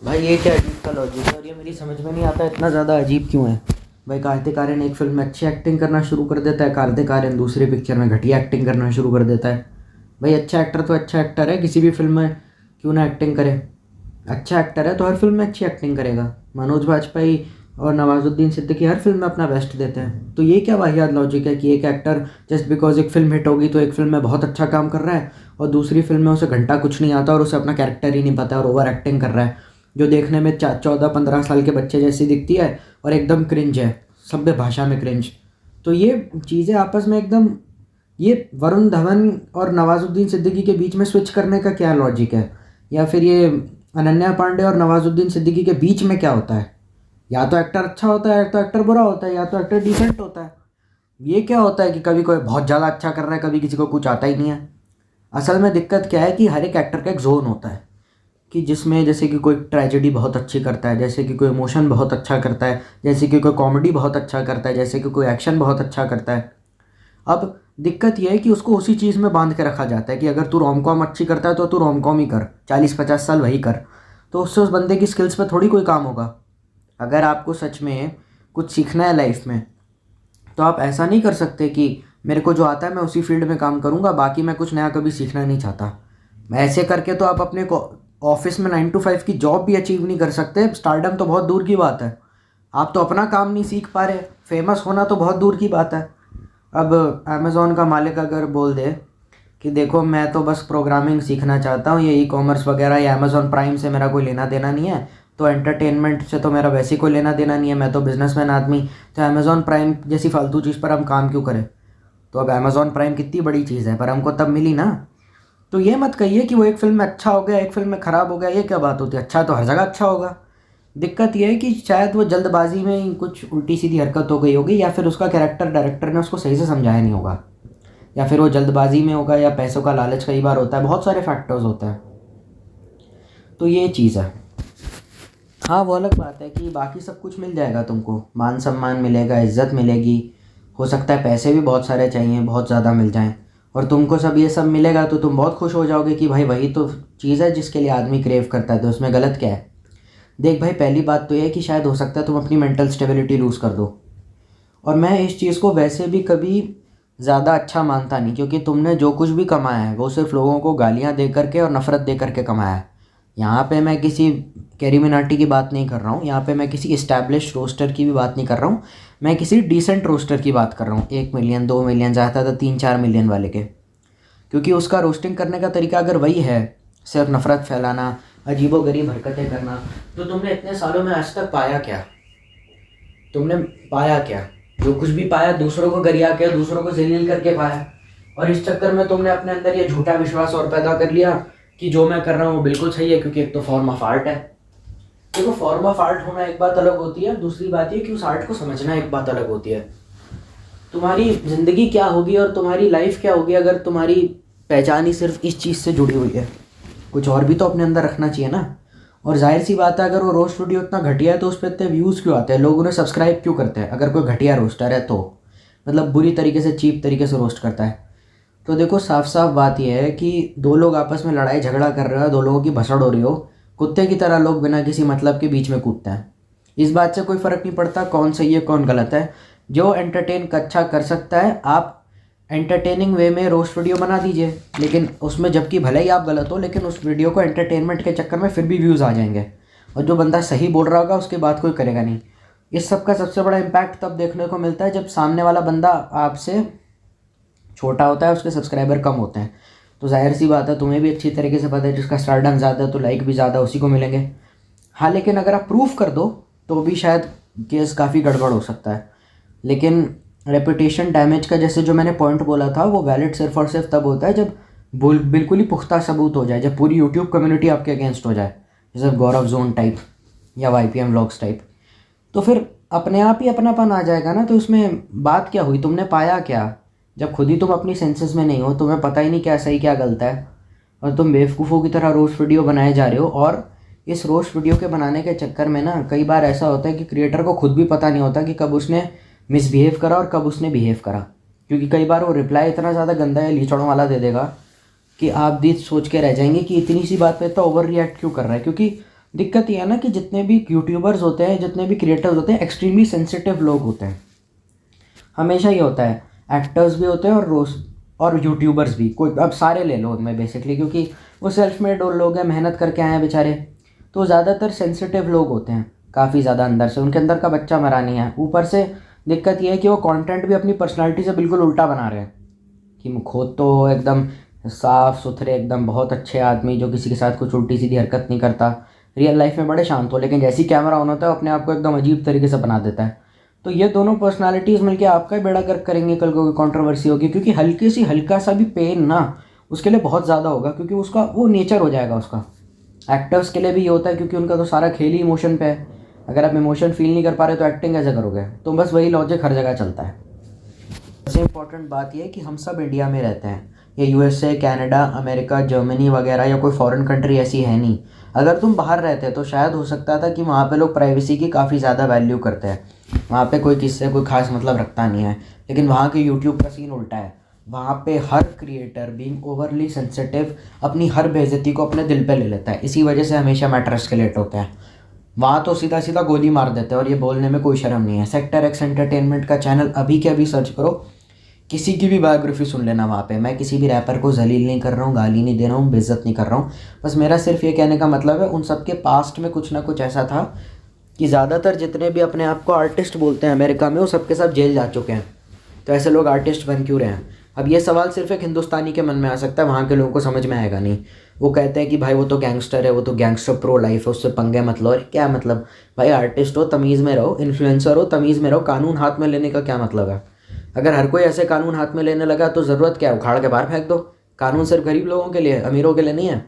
भाई ये क्या अजीब सा लॉजिक है और ये मेरी समझ में नहीं आता इतना ज़्यादा अजीब क्यों है। भाई कार्तिक आर्यन एक फिल्म में अच्छी एक्टिंग करना शुरू कर देता है, कार्तिक आर्यन दूसरी पिक्चर में घटिया एक्टिंग करना शुरू कर देता है। भाई अच्छा एक्टर तो अच्छा एक्टर है, किसी भी फिल्म में क्यों ना एक्टिंग करे। अच्छा एक्टर है तो हर फिल्म में अच्छी एक्टिंग करेगा। मनोज बाजपेयी और नवाजुद्दीन सिद्दीकी हर फिल्म में अपना बेस्ट देते हैं। तो ये क्या वाहियात लॉजिक है कि एक एक्टर जस्ट बिकॉज एक फिल्म हिट होगी तो एक फिल्म में बहुत अच्छा काम कर रहा है और दूसरी फिल्म में उसे घंटा कुछ नहीं आता और उसे अपना कैरेक्टर ही नहीं पता और ओवर एक्टिंग कर रहा है, जो देखने में 14-15 साल के बच्चे जैसी दिखती है और एकदम क्रिंज है, सभ्य भाषा में क्रिंज। तो ये चीज़ें आपस में एकदम, ये वरुण धवन और नवाजुद्दीन सिद्दीकी के बीच में स्विच करने का क्या लॉजिक है? या फिर ये अनन्या पांडे और नवाजुद्दीन सिद्दीकी के बीच में क्या होता है? या तो एक्टर अच्छा होता है या तो एक्टर बुरा होता है या तो एक्टर डिसेंट होता है। ये क्या होता है कि कभी कोई बहुत ज़्यादा अच्छा कर रहा है, कभी किसी को कुछ आता ही नहीं है। असल में दिक्कत क्या है कि हर एक एक्टर का एक जोन होता है कि जिसमें जैसे कि कोई ट्रेजेडी बहुत अच्छी करता है, जैसे कि कोई इमोशन बहुत अच्छा करता है, जैसे कि कोई कॉमेडी बहुत अच्छा करता है, जैसे कि कोई एक्शन बहुत अच्छा करता है। अब दिक्कत यह है कि उसको उसी चीज़ में बांध के रखा जाता है कि अगर तू रोम कॉम अच्छी करता है तो तू रोम कॉम ही कर, 40-50 साल वही कर। तो उससे उस बंदे की स्किल्स पे थोड़ी कोई काम होगा। अगर आपको सच में कुछ सीखना है लाइफ में तो आप ऐसा नहीं कर सकते कि मेरे को जो आता है मैं उसी फील्ड में काम करूँगा, बाकी मैं कुछ नया कभी सीखना नहीं चाहता। ऐसे करके तो आप अपने ऑफिस में 9 to 5 की जॉब भी अचीव नहीं कर सकते। स्टारडम तो बहुत दूर की बात है, आप तो अपना काम नहीं सीख पा रहे, फेमस होना तो बहुत दूर की बात है। अब अमेज़ोन का मालिक अगर बोल दे कि देखो मैं तो बस प्रोग्रामिंग सीखना चाहता हूँ, ये ई कॉमर्स वगैरह या अमेज़ॉन प्राइम से मेरा कोई लेना देना नहीं है, तो एंटरटेनमेंट से तो मेरा वैसे ही कोई लेना देना नहीं है, मैं तो बिजनेसमैन आदमी, तो अमेज़ॉन प्राइम जैसी फालतू चीज़ पर हम काम क्यों करें? तो अब अमेज़ॉन प्राइम कितनी बड़ी चीज़ है पर हमको तब मिली ना। तो ये मत कहिए कि वो एक फिल्म में अच्छा हो गया एक फिल्म में ख़राब हो गया, ये क्या बात होती है? अच्छा तो हर जगह अच्छा होगा। दिक्कत ये है कि शायद वो जल्दबाजी में ही कुछ उल्टी सीधी हरकत हो गई होगी या फिर उसका कैरेक्टर डायरेक्टर ने उसको सही से समझाया नहीं होगा, या फिर वो जल्दबाजी में होगा या पैसों का लालच कई बार होता है, बहुत सारे फैक्टर्स होते हैं। तो ये चीज़ है। हाँ वो अलग बात है कि बाकी सब कुछ मिल जाएगा तुमको, मान सम्मान मिलेगा, इज्जत मिलेगी, हो सकता है पैसे भी बहुत सारे चाहिए, बहुत ज़्यादा मिल जाएं, और तुमको सब ये सब मिलेगा तो तुम बहुत खुश हो जाओगे कि भाई वही तो चीज़ है जिसके लिए आदमी क्रेव करता है, तो उसमें गलत क्या है? देख भाई, पहली बात तो ये है कि शायद हो सकता है तुम अपनी मेंटल स्टेबिलिटी लूज़ कर दो। और मैं इस चीज़ को वैसे भी कभी ज़्यादा अच्छा मानता नहीं, क्योंकि तुमने जो कुछ भी कमाया है वो सिर्फ लोगों को गालियाँ दे करके और नफ़रत दे करके कमाया है। यहाँ पे मैं किसी कैरी मिनाटी की बात नहीं कर रहा हूँ, यहाँ पे मैं किसी इस्टेब्लिश रोस्टर की भी बात नहीं कर रहा हूँ, मैं किसी डिसेंट रोस्टर की बात कर रहा हूँ, 1 मिलियन 2 मिलियन ज़्यादा था 3-4 मिलियन वाले के। क्योंकि उसका रोस्टिंग करने का तरीका अगर वही है, सिर्फ नफ़रत फैलाना, अजीबोगरीब हरकतें करना, तो तुमने इतने सालों में आज तक पाया क्या? तुमने पाया क्या? जो कुछ भी पाया दूसरों को गरिया के, दूसरों को जलील करके पाया। और इस चक्कर में तुमने अपने अंदर ये झूठा विश्वास और पैदा कर लिया कि जो मैं कर रहा हूँ वो बिल्कुल सही है, क्योंकि एक तो फॉर्म ऑफ आर्ट है। देखो, फॉर्म ऑफ आर्ट होना एक बात अलग होती है, दूसरी बात ये कि उस आर्ट को समझना एक बात अलग होती है। तुम्हारी ज़िंदगी क्या होगी और तुम्हारी लाइफ क्या होगी अगर तुम्हारी पहचान ही सिर्फ इस चीज़ से जुड़ी हुई है? कुछ और भी तो अपने अंदर रखना चाहिए ना। और जाहिर सी बात है, अगर वो रोस्ट वीडियो इतना घटिया है तो उस पर इतने व्यूज़ क्यों आते हैं, लोग उन्हें सब्सक्राइब क्यों करते हैं? अगर कोई घटिया रोस्टर है तो मतलब बुरी तरीके से, चीप तरीके से रोस्ट करता है। तो देखो, साफ साफ बात यह है कि दो लोग आपस में लड़ाई झगड़ा कर रहे हो, दो लोगों की भसड़ हो रही हो, कुत्ते की तरह लोग बिना किसी मतलब के बीच में कूदते हैं। इस बात से कोई फ़र्क नहीं पड़ता कौन सही है कौन गलत है। जो एंटरटेन अच्छा कर सकता है, आप एंटरटेनिंग वे में रोस्ट वीडियो बना दीजिए, लेकिन उसमें जबकि भले ही आप गलत हो, लेकिन उस वीडियो को एंटरटेनमेंट के चक्कर में फिर भी व्यूज़ आ जाएंगे, और जो बंदा सही बोल रहा होगा उसकी बात कोई करेगा नहीं। इस सब का सबसे बड़ा इम्पैक्ट तब देखने को मिलता है जब सामने वाला बंदा आपसे छोटा होता है, उसके सब्सक्राइबर कम होते हैं। तो जाहिर सी बात है, तुम्हें भी अच्छी तरीके से पता है जिसका स्टारडम ज़्यादा है तो लाइक भी ज़्यादा उसी को मिलेंगे। हाँ, लेकिन अगर आप प्रूफ कर दो तो भी शायद केस काफ़ी गड़बड़ हो सकता है। लेकिन रेपुटेशन डैमेज का जैसे जो मैंने पॉइंट बोला था, वो वैलिड सिर्फ और सिर्फ तब होता है जब बिल्कुल ही पुख्ता सबूत हो जाए, जब पूरी यूट्यूब कम्युनिटी आपके अगेंस्ट हो जाए, जैसे गौरव जोन टाइप या YPM व्लॉग्स टाइप। तो फिर अपने आप ही अपनापन आ जाएगा ना। तो इसमें बात क्या हुई, तुमने पाया क्या? जब खुद ही तुम अपनी सेंसेस में नहीं हो, तुम्हें पता ही नहीं क्या सही क्या गलत है, और तुम बेवकूफ़ों की तरह रोस्ट वीडियो बनाए जा रहे हो। और इस रोस्ट वीडियो के बनाने के चक्कर में ना कई बार ऐसा होता है कि क्रिएटर को खुद भी पता नहीं होता कि कब उसने मिसबिहेव करा और कब उसने बिहेव करा, क्योंकि कई बार वो रिप्लाई इतना ज़्यादा गंदा या लीचड़ों वाला दे देगा कि आप भी सोच के रह जाएंगे कि इतनी सी बात पे इतना ओवर रिएक्ट क्यों कर रहा है। क्योंकि दिक्कत ये है ना कि जितने भी यूट्यूबर्स होते हैं, जितने भी क्रिएटर्स होते हैं, एक्सट्रीमली सेंसिटिव लोग होते हैं। हमेशा ये होता है, एक्टर्स भी होते हैं और यूट्यूबर्स भी, कोई अब सारे ले लो उनमें बेसिकली, क्योंकि वो सेल्फ मेड लोग हैं, मेहनत करके आए हैं बेचारे, तो ज़्यादातर सेंसिटिव लोग होते हैं काफ़ी ज़्यादा अंदर से, उनके अंदर का बच्चा मरा नहीं है। ऊपर से दिक्कत ये है कि वो कंटेंट भी अपनी पर्सनालिटी से बिल्कुल उल्टा बना रहे हैं, कि खुद तो एकदम साफ़ सुथरे, एकदम बहुत अच्छे आदमी जो किसी के साथ कुछ उल्टी सीधी हरकत नहीं करता, रियल लाइफ में बड़े शांत हो, लेकिन जैसी कैमरा ऑन होता है अपने आप को एकदम अजीब तरीके से बना देता है। तो ये दोनों पर्सनालिटीज़ मिलके आपका ही बेड़ा गर्क करेंगे, कल को कंट्रोवर्सी होगी, क्योंकि हल्का सा भी पेन ना उसके लिए बहुत ज़्यादा होगा, क्योंकि उसका वो नेचर हो जाएगा उसका। एक्टर्स के लिए भी ये होता है, क्योंकि उनका तो सारा खेल ही इमोशन पे है। अगर आप इमोशन फील नहीं कर पा रहे तो एक्टिंग कैसे करोगे? तो बस वही लॉजिक हर जगह चलता है। सबसे इम्पॉर्टेंट बात यह है कि हम सब इंडिया में रहते हैं, ये यूएसए, कनाडा, अमेरिका, जर्मनी वगैरह या कोई फॉरेन कंट्री ऐसी है नहीं। अगर तुम बाहर रहते तो शायद हो सकता था कि वहाँ पे लोग प्राइवेसी की काफ़ी ज़्यादा वैल्यू करते हैं, वहाँ पे कोई किससे कोई खास मतलब रखता नहीं है। लेकिन वहाँ के यूट्यूब का सीन उल्टा है, वहाँ पे हर क्रिएटर बीइंग ओवरली सेंसिटिव अपनी हर बेइज्जती को अपने दिल पे ले लेता है, इसी वजह से हमेशा मैटर एस्केलेट होते हैं। वहाँ तो सीधा सीधा गोली मार देते हैं और ये बोलने में कोई शर्म नहीं है। सेक्टर एक्स एंटरटेनमेंट का चैनल अभी के अभी सर्च करो, किसी की भी बायोग्राफी सुन लेना वहाँ पे। मैं किसी भी रैपर को जलील नहीं कर रहा हूँ, गाली नहीं दे रहा हूँ, बेइज्जत नहीं कर रहा हूँ, बस मेरा सिर्फ ये कहने का मतलब है उन सब के पास्ट में कुछ ना कुछ ऐसा था कि ज़्यादातर जितने भी अपने आप को आर्टिस्ट बोलते हैं अमेरिका में, वो सबके सब जेल जा चुके हैं। तो ऐसे लोग आर्टिस्ट बन क्यों रहे हैं? अब ये सवाल सिर्फ एक हिंदुस्तानी के मन में आ सकता है, वहाँ के लोगों को समझ में आएगा नहीं। वो कहते हैं कि भाई वो तो गैंगस्टर है, वो तो गैंगस्टर प्रो लाइफ है, उससे पंगे मत लो। अरे क्या मतलब भाई, आर्टिस्ट हो तमीज़ में रहो, इन्फ्लुएंसर हो तमीज़ में रहो, कानून हाथ में लेने का क्या मतलब है? अगर हर कोई ऐसे कानून हाथ में लेने लगा तो ज़रूरत क्या है, उखाड़ के बाहर फेंक दो। कानून सिर्फ गरीब लोगों के लिए है, अमीरों के लिए नहीं है।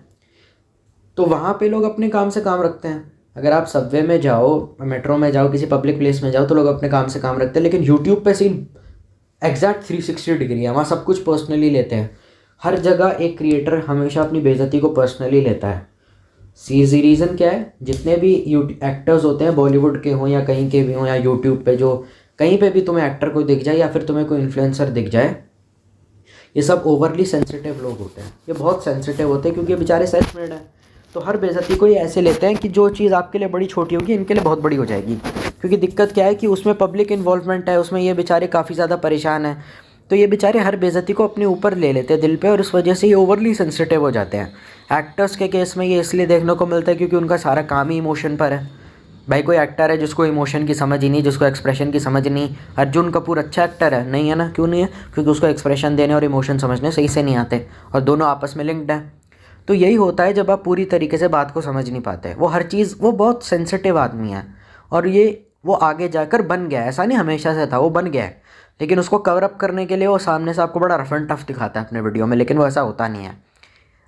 तो वहाँ पे लोग अपने काम से काम रखते हैं। अगर आप सबवे में जाओ, मेट्रो में जाओ, किसी पब्लिक प्लेस में जाओ, तो लोग अपने काम से काम रखते हैं। लेकिन यूट्यूब पे सीन एग्जैक्ट 360 डिग्री है, वहाँ सब कुछ पर्सनली लेते हैं। हर जगह एक क्रिएटर हमेशा अपनी बेइज्जती को पर्सनली लेता है। सीधी रीज़न क्या है, जितने भी एक्टर्स होते हैं, बॉलीवुड के हों या कहीं के भी हों, या यूट्यूब पे जो कहीं पे भी तुम्हें एक्टर कोई दिख जाए या फिर तुम्हें कोई इन्फ्लुएंसर दिख जाए, ये सब ओवरली सेंसिटिव लोग होते हैं। ये बहुत सेंसिटिव होते हैं क्योंकि बेचारे सेल्फ मेड हैं। तो हर बेइज्जती को ये ऐसे लेते हैं कि जो चीज़ आपके लिए बड़ी छोटी होगी इनके लिए बहुत बड़ी हो जाएगी। क्योंकि दिक्कत क्या है कि उसमें पब्लिक इन्वॉल्वमेंट है, उसमें ये बेचारे काफ़ी ज़्यादा परेशान हैं। तो ये बेचारे हर बेइज्जती को अपने ऊपर ले लेते हैं दिल पे, और इस वजह से ये ओवरली सेंसिटिव हो जाते हैं। एक्टर्स के केस में ये इसलिए देखने को मिलता है क्योंकि उनका सारा काम ही इमोशन पर है। भाई कोई एक्टर है जिसको इमोशन की समझ ही नहीं, जिसको एक्सप्रेशन की समझ नहीं। अर्जुन कपूर अच्छा एक्टर है? नहीं है ना। क्यों नहीं है? क्योंकि उसको एक्सप्रेशन देने और इमोशन समझने सही से नहीं आते, और दोनों आपस में लिंक्ड हैं। तो यही होता है जब आप पूरी तरीके से बात को समझ नहीं पाते। वो हर चीज़, वो बहुत सेंसिटिव आदमी है, और ये वो आगे जाकर बन गया है, ऐसा नहीं हमेशा से था, वो बन गया है। लेकिन उसको कवर अप करने के लिए वो सामने से आपको बड़ा रफ एंड टफ दिखाता है अपने वीडियो में, लेकिन वो ऐसा होता नहीं है।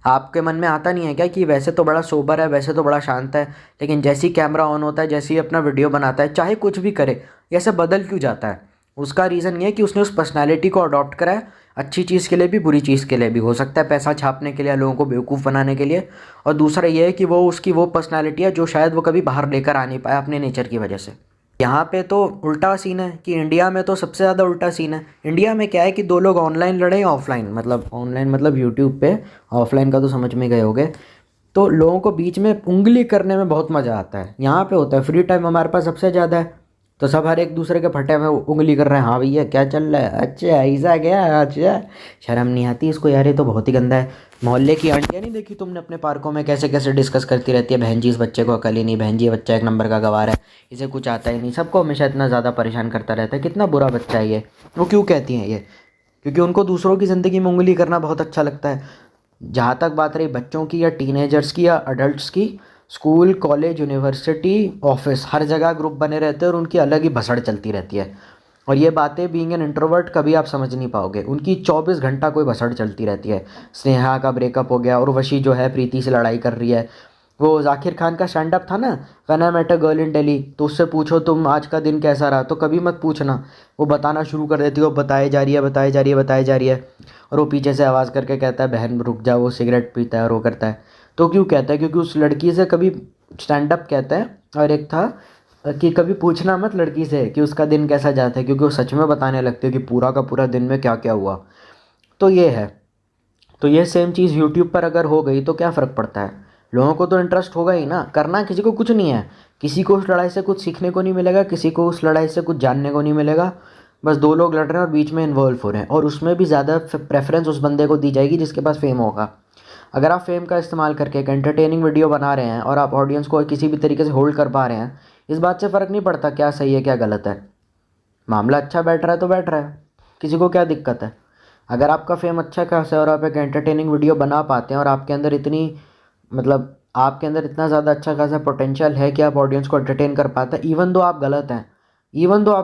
आपके मन में आता नहीं है क्या कि वैसे तो बड़ा सोबर है, वैसे तो बड़ा शांत है, लेकिन जैसे ही कैमरा ऑन होता है, जैसे ही अपना वीडियो बनाता है, चाहे कुछ भी करे, ऐसे बदल क्यों जाता है? उसका रीज़न ये है कि उसने उस पर्सनैलिटी को अडॉप्ट करा है, अच्छी चीज़ के लिए भी, बुरी चीज़ के लिए भी। हो सकता है पैसा छापने के लिए, लोगों को बेवकूफ़ बनाने के लिए, और दूसरा ये है कि वो उसकी वो पर्सनैलिटी है जो शायद वो कभी बाहर लेकर आ नहीं पाया अपने नेचर की वजह से। यहाँ पे तो उल्टा सीन है कि इंडिया में तो सबसे ज़्यादा उल्टा सीन है। इंडिया में क्या है कि दो लोग ऑनलाइन लड़े या ऑनलाइन मतलब यूट्यूब पे, ऑफलाइन का तो समझ में गए होगे, तो लोगों को बीच में उंगली करने में बहुत मज़ा आता है। यहाँ पे होता है फ्री टाइम हमारे पास सबसे ज़्यादा है, तो सब हर एक दूसरे के फटे में उंगली कर रहे हैं। हाँ भैया क्या चल रहा है, अच्छा ऐसा क्या, अच्छा शर्म नहीं आती इसको यार, ये तो बहुत ही गंदा है। मोहल्ले की आंटियाँ नहीं देखी तुमने अपने पार्कों में कैसे कैसे डिस्कस करती रहती है, बहन जी इस बच्चे को अकल ही नहीं, बहन जी ये बच्चा एक नंबर का गवार है, इसे कुछ आता ही नहीं, सबको हमेशा इतना ज़्यादा परेशान करता रहता है, कितना बुरा बच्चा है ये। वो क्यों कहती हैं ये? क्योंकि उनको दूसरों की ज़िंदगी में उंगली करना बहुत अच्छा लगता है। जहाँ तक बात रही बच्चों की या टीनेजर्स की या अडल्ट्स की, स्कूल, कॉलेज, यूनिवर्सिटी, ऑफिस, हर जगह ग्रुप बने रहते हैं और उनकी अलग ही भसड़ चलती रहती है। और ये बातें बीइंग एन इंट्रोवर्ट कभी आप समझ नहीं पाओगे, उनकी 24 घंटा कोई भसड़ चलती रहती है। स्नेहा का ब्रेकअप हो गया, और वशी जो है प्रीति से लड़ाई कर रही है। वो जाकिर खान का स्टैंड अप था ना, when I met a girl in Delhi, तो उससे पूछो तुम आज का दिन कैसा रहा, तो कभी मत पूछना, वो बताना शुरू कर देती है, वो बताए जा रही है, बताए जा रही है, बताए जा रही है, और वो पीछे से आवाज़ करके कहता है बहन रुक जा, वो सिगरेट पीता है और वो करता है। तो क्यों कहता है? क्योंकि उस लड़की से कभी स्टैंड अप कहता है, और एक था कि कभी पूछना मत लड़की से कि उसका दिन कैसा जाता है, क्योंकि वो सच में बताने लगती है कि पूरा का पूरा दिन में क्या क्या हुआ। तो ये है। तो ये सेम चीज़ यूट्यूब पर अगर हो गई तो क्या फ़र्क पड़ता है? लोगों को तो इंटरेस्ट होगा ही ना, करना किसी को कुछ नहीं है, किसी को उस लड़ाई से कुछ सीखने को नहीं मिलेगा, किसी को उस लड़ाई से कुछ जानने को नहीं मिलेगा। बस दो लोग लड़ रहे हैं और बीच में इन्वॉल्व हो रहे हैं, और उसमें भी ज़्यादा प्रेफरेंस उस बंदे को दी जाएगी जिसके पास फेम होगा। अगर आप फेम का इस्तेमाल करके एक एंटरटेनिंग वीडियो बना रहे हैं और आप ऑडियंस को किसी भी तरीके से होल्ड कर पा रहे हैं, इस बात से फ़र्क नहीं पड़ता क्या सही है क्या गलत है, मामला अच्छा बैठ रहा है तो बैठ रहा है, किसी को क्या दिक्कत है। अगर आपका फेम अच्छा खासा है और आप एक एंटरटेनिंग वीडियो बना पाते हैं और आपके अंदर इतनी मतलब आपके अंदर इतना ज़्यादा अच्छा खासा पोटेंशियल है कि आप ऑडियंस को एंटरटेन कर पाते हैं, इवन दो आप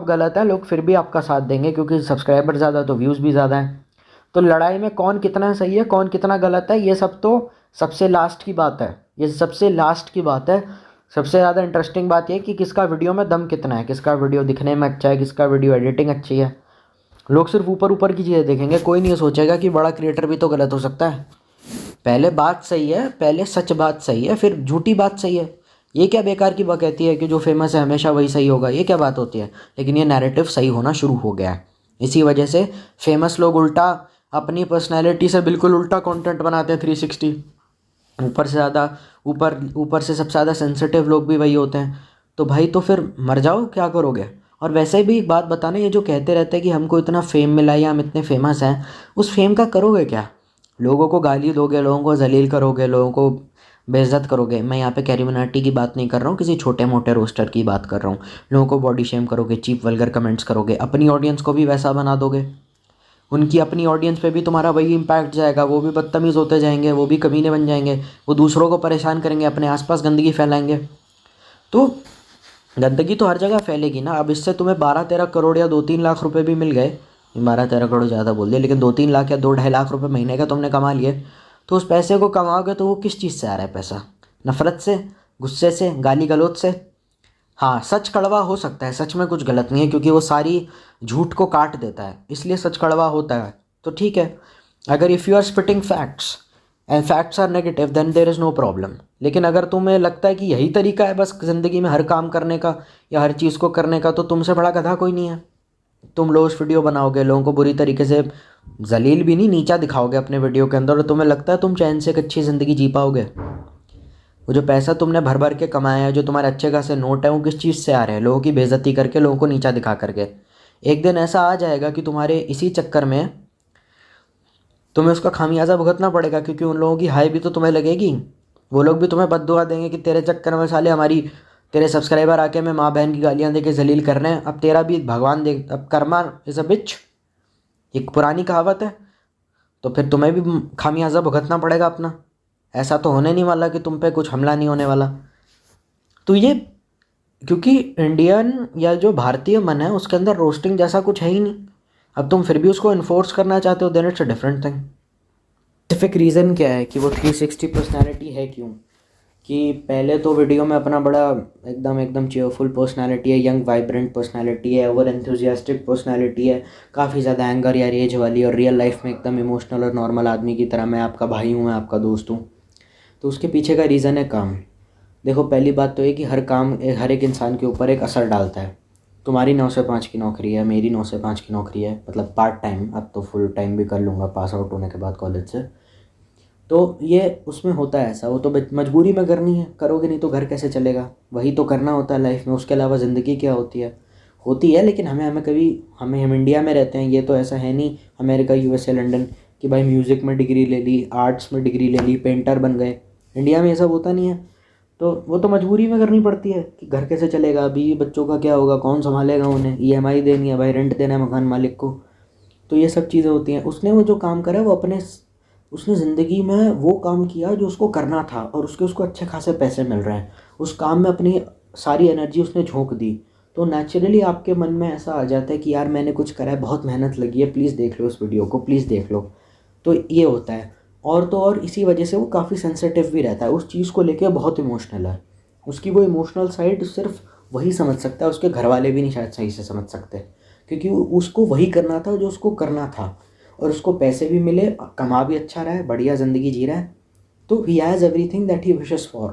गलत हैं, लोग फिर भी आपका साथ देंगे क्योंकि सब्सक्राइबर ज़्यादा तो व्यूज़ भी ज़्यादा हैं। तो लड़ाई में कौन कितना सही है कौन कितना गलत है ये सब तो सबसे लास्ट की बात है, ये सबसे लास्ट की बात है। सबसे ज़्यादा इंटरेस्टिंग बात ये है कि किसका वीडियो में दम कितना है, किसका वीडियो दिखने में अच्छा है, किसका वीडियो एडिटिंग अच्छी है। लोग सिर्फ ऊपर ऊपर की चीज़ें देखेंगे, कोई नहीं सोचेगा कि बड़ा क्रिएटर भी तो गलत हो सकता है। पहले बात सही है, पहले सच बात सही है, फिर झूठी बात सही है। ये क्या बेकार की बात कहती है कि जो फेमस है हमेशा वही सही होगा, ये क्या बात होती है। लेकिन ये नैरेटिव सही होना शुरू हो गया है, इसी वजह से फेमस लोग उल्टा अपनी पर्सनैलिटी से बिल्कुल उल्टा कंटेंट बनाते हैं 360। ऊपर से ज़्यादा ऊपर से सबसे ज़्यादा सेंसिटिव लोग भी वही होते हैं। तो भाई तो फिर मर जाओ, क्या करोगे। और वैसे भी एक बात बताना, ये जो कहते रहते हैं कि हमको इतना फेम मिला या हम इतने फेमस हैं, उस फेम का करोगे क्या। लोगों को गाली दोगे, लोगों को जलील करोगे, लोगों को बेइज्जत करोगे। मैं यहाँ पे कैरी मिनाटी की बात नहीं कर रहा हूँ, किसी छोटे मोटे रोस्टर की बात कर रहा हूँ। लोगों को बॉडी शेम करोगे, चीप वल्गर कमेंट्स करोगे, अपनी ऑडियंस को भी वैसा बना दोगे। उनकी अपनी ऑडियंस पे भी तुम्हारा वही इम्पैक्ट जाएगा, वो भी बदतमीज़ होते जाएंगे, वो भी कमीने बन जाएंगे, वो दूसरों को परेशान करेंगे, अपने आसपास गंदगी फैलाएंगे। तो गंदगी तो हर जगह फैलेगी ना। अब इससे तुम्हें 12-13 करोड़ या 2-3 लाख रुपए भी मिल गए, 12-13 करोड़ ज़्यादा बोल दिया, लेकिन 2-3 लाख या 2-2.5 लाख रुपए महीने का तुमने कमा लिए। तो उस पैसे को कमाओगे तो वो किस चीज़ से आ रहा है पैसा, नफ़रत से, गुस्से से, गाली गलौज से। हाँ, सच कड़वा हो सकता है, सच में कुछ गलत नहीं है क्योंकि वो सारी झूठ को काट देता है, इसलिए सच कड़वा होता है। तो ठीक है, अगर if you are spitting facts and facts are negative then there is no problem. लेकिन अगर तुम्हें लगता है कि यही तरीका है बस ज़िंदगी में हर काम करने का या हर चीज़ को करने का, तो तुमसे बड़ा गधा कोई नहीं है। तुम रोज़ वीडियो बनाओगे, लोगों को बुरी तरीके से जलील भी नहीं, नीचा दिखाओगे अपने वीडियो के अंदर, और तुम्हें लगता है तुम चैन से एक अच्छी ज़िंदगी जी पाओगे। वो जो पैसा तुमने भर भर के कमाया है, जो तुम्हारे अच्छे खासे नोट है, वो किस चीज़ से आ रहे हैं, लोगों की बेइज्जती करके, लोगों को नीचा दिखा करके। एक दिन ऐसा आ जाएगा कि तुम्हारे इसी चक्कर में तुम्हें उसका खामियाजा भुगतना पड़ेगा, क्योंकि उन लोगों की हाई भी तो तुम्हें लगेगी। वो लोग भी तुम्हें बद्दुआ देंगे कि तेरे चक्कर में साले हमारी तेरे सब्सक्राइबर आके में माँ बहन की गालियाँ दे के जलील कर रहे हैं, अब तेरा भी भगवान देख, अब कर्मा इज़ अ बिच, एक पुरानी कहावत है। तो फिर तुम्हें भी खामियाजा भुगतना पड़ेगा अपना। ऐसा तो होने नहीं वाला कि तुम पे कुछ हमला नहीं होने वाला। तो ये क्योंकि इंडियन या जो भारतीय मन है उसके अंदर रोस्टिंग जैसा कुछ है ही नहीं। अब तुम फिर भी उसको इन्फोर्स करना चाहते हो, then it's a different thing. Specific reason क्या है कि वो 360 पर्सनैलिटी है क्यों, कि पहले तो वीडियो में अपना बड़ा एकदम एकदम चेयरफुल पर्सनैलिटी है, यंग वाइब्रेंट पर्सनैलिटी है, ओवर एंथुजियास्टिक पर्सनैलिटी है, काफ़ी ज़्यादा एंगर या रेज वाली, और रियल लाइफ में एकदम इमोशनल और नॉर्मल आदमी की तरह, मैं आपका भाई हूँ, मैं आपका दोस्त हूँ। तो उसके पीछे का रीज़न है काम। देखो, पहली बात तो ये कि हर काम हर एक इंसान के ऊपर एक असर डालता है। तुम्हारी 9 से 5 की नौकरी है, मेरी 9 से 5 की नौकरी है, मतलब पार्ट टाइम, अब तो फुल टाइम भी कर लूँगा पास आउट होने के बाद कॉलेज से। तो ये उसमें होता है ऐसा, वो तो मजबूरी में करनी है, करोगे नहीं तो घर कैसे चलेगा, वही तो करना होता है लाइफ में। उसके अलावा ज़िंदगी क्या होती है। लेकिन हम इंडिया में रहते हैं, ये तो ऐसा है नहीं अमेरिका, यूएसए, लंदन कि भाई म्यूज़िक में डिग्री ले ली, आर्ट्स में डिग्री ले ली, पेंटर बन गए। इंडिया में ये सब होता नहीं है। तो वो तो मजबूरी में करनी पड़ती है कि घर कैसे चलेगा, अभी बच्चों का क्या होगा, कौन संभालेगा उन्हें, ईएमआई देनी है भाई, रेंट देना है मकान मालिक को। तो ये सब चीज़ें होती हैं। उसने वो जो काम करा वो उसने ज़िंदगी में वो काम किया जो उसको करना था, और उसको अच्छे खासे पैसे मिल रहे हैं, उस काम में अपनी सारी एनर्जी उसने झोंक दी। तो नेचुरली आपके मन में ऐसा आ जाता है कि यार मैंने कुछ करा है, बहुत मेहनत लगी है, प्लीज़ देख लो इस वीडियो को, प्लीज़ देख लो। तो ये होता है। और तो और इसी वजह से वो काफ़ी सेंसिटिव भी रहता है, उस चीज़ को लेके बहुत इमोशनल है। उसकी वो इमोशनल साइड सिर्फ वही समझ सकता है, उसके घर वाले भी नहीं शायद सही से समझ सकते, क्योंकि उसको वही करना था जो उसको करना था, और उसको पैसे भी मिले, कमा भी अच्छा रहा है, बढ़िया ज़िंदगी जी रहा है। तो he has everything that he wishes for.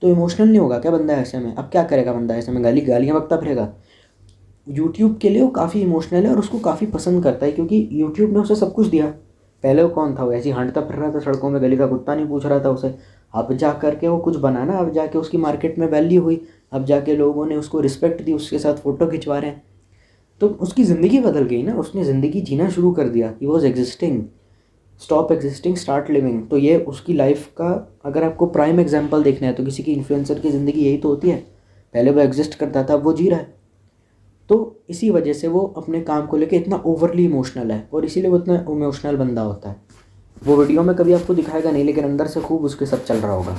तो इमोशनल नहीं होगा क्या बंदा ऐसे में? अब क्या करेगा बंदा ऐसे में? गालियाँ बकता फिरेगा? यूट्यूब के लिए वो काफ़ी इमोशनल है और उसको काफ़ी पसंद करता है, क्योंकि यूट्यूब ने उसे सब कुछ दिया। पहले वो कौन था? वो ऐसे ही हंटता फिर रहा था सड़कों में, गली का कुत्ता नहीं पूछ रहा था उसे, अब जा कर के वो कुछ बना ना, अब जाके उसकी मार्केट में वैल्यू हुई, अब जाके लोगों ने उसको रिस्पेक्ट दी, उसके साथ फ़ोटो खिंचवा रहे हैं। तो उसकी ज़िंदगी बदल गई ना, उसने ज़िंदगी जीना शुरू कर दिया। He was existing, stop existing, start living. तो ये उसकी लाइफ का अगर आपको प्राइम एग्जांपल देखना है तो किसी की इन्फ्लुएंसर की ज़िंदगी यही तो होती है। पहले वो एग्जिस्ट करता था, अब वो जी रहा है। तो इसी वजह से वो अपने काम को लेके इतना ओवरली इमोशनल है, और इसीलिए वो इतना इमोशनल बंदा होता है। वो वीडियो में कभी आपको दिखाएगा नहीं, लेकिन अंदर से खूब उसके सब चल रहा होगा।